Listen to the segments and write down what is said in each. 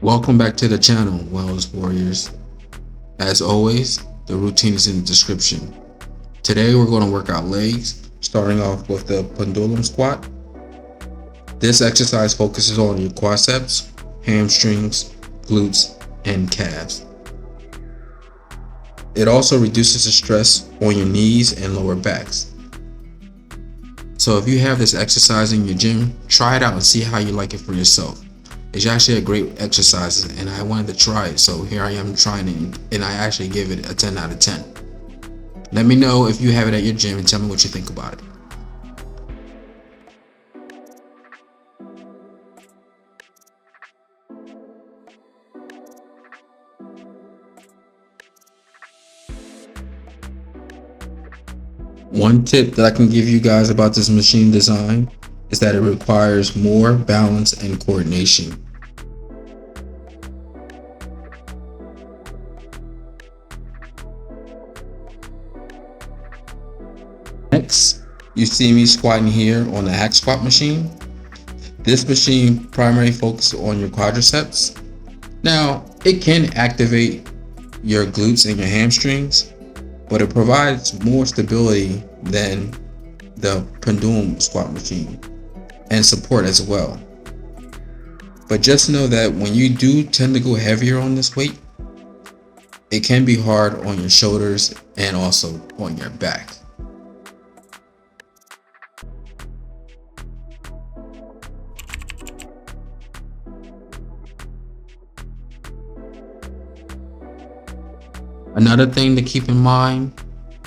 Welcome back to the channel, Wellness Warriors. As always, the routine is in the description. Today we're going to work out legs, starting off with the Pendulum Squat. This exercise focuses on your quadriceps, hamstrings, glutes, and calves. It also reduces the stress on your knees and lower backs. So if you have this exercise in your gym, try it out and see how you like it for yourself. It's actually a great exercise and I wanted to try it, so here I am trying it, and I actually give it a 10 out of 10. Let me know if you have it at your gym and tell me what you think about it. One tip that I can give you guys about this machine design is that it requires more balance and coordination. Next, you see me squatting here on the hack squat machine. This machine primarily focuses on your quadriceps. Now, it can activate your glutes and your hamstrings, but it provides more stability than the pendulum squat machine and support as well. But just know that when you do tend to go heavier on this weight, it can be hard on your shoulders and also on your back. Another thing to keep in mind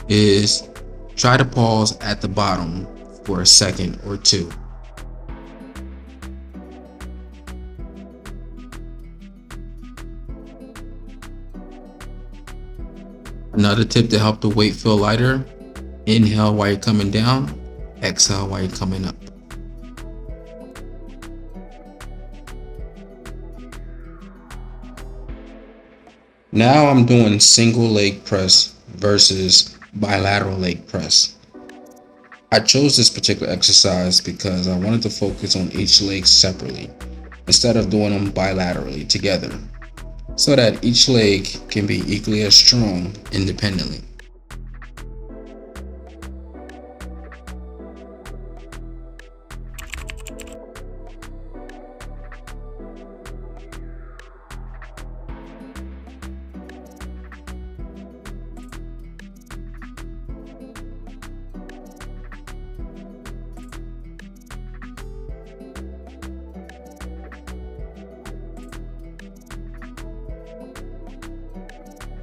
is try to pause at the bottom for a second or two. Another tip to help the weight feel lighter: inhale while you're coming down, exhale while you're coming up. Now I'm doing single leg press versus bilateral leg press. I chose this particular exercise because I wanted to focus on each leg separately instead of doing them bilaterally together, so that each leg can be equally as strong independently.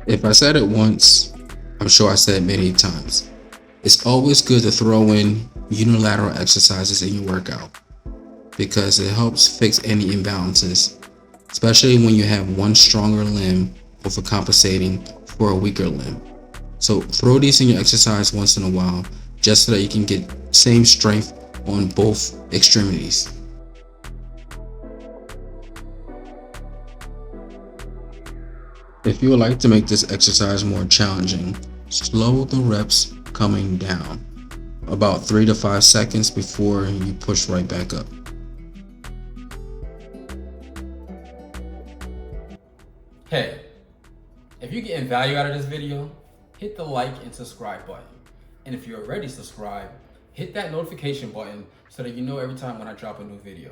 If I said it once, I'm sure I said it many times. It's always good to throw in unilateral exercises in your workout because it helps fix any imbalances, especially when you have one stronger limb overcompensating for a weaker limb. So throw these in your exercise once in a while just so that you can get same strength on both extremities. If you would like to make this exercise more challenging, slow the reps coming down about 3 to 5 seconds before you push right back up. Hey, if you're getting value out of this video, hit the like and subscribe button. And if you're already subscribed, hit that notification button so that you know every time when I drop a new video.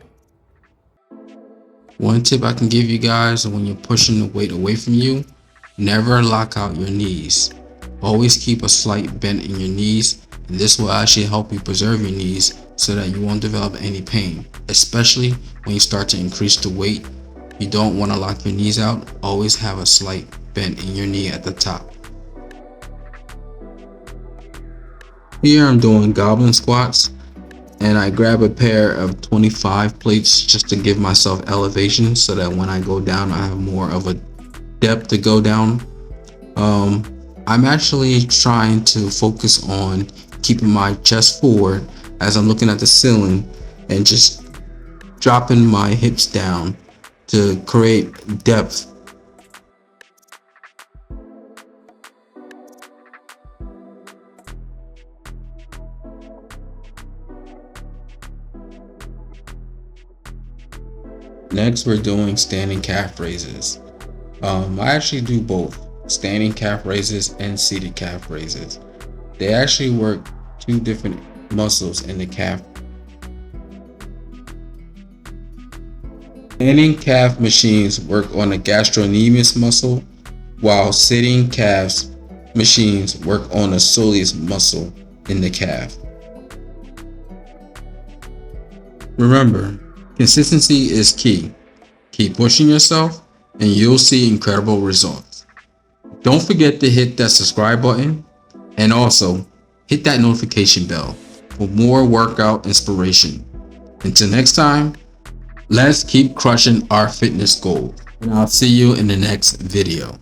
One tip I can give you guys when you're pushing the weight away from you: never lock out your knees. Always keep a slight bend in your knees, and this will actually help you preserve your knees so that you won't develop any pain, especially when you start to increase the weight. You don't want to lock your knees out. Always have a slight bend in your knee at the top. Here I'm doing Goblin Squats, and I grab a pair of 25 plates just to give myself elevation so that when I go down I have more of a depth to go down. I'm actually trying to focus on keeping my chest forward as I'm looking at the ceiling and just dropping my hips down to create depth. Next, we're doing standing calf raises. I actually do both standing calf raises and seated calf raises. They actually work two different muscles in the calf. Standing calf machines work on the gastrocnemius muscle, while sitting calves machines work on the soleus muscle in the calf. Remember, consistency is key. Keep pushing yourself and you'll see incredible results. Don't forget to hit that subscribe button and also hit that notification bell for more workout inspiration. Until next time, let's keep crushing our fitness goals. And I'll see you in the next video.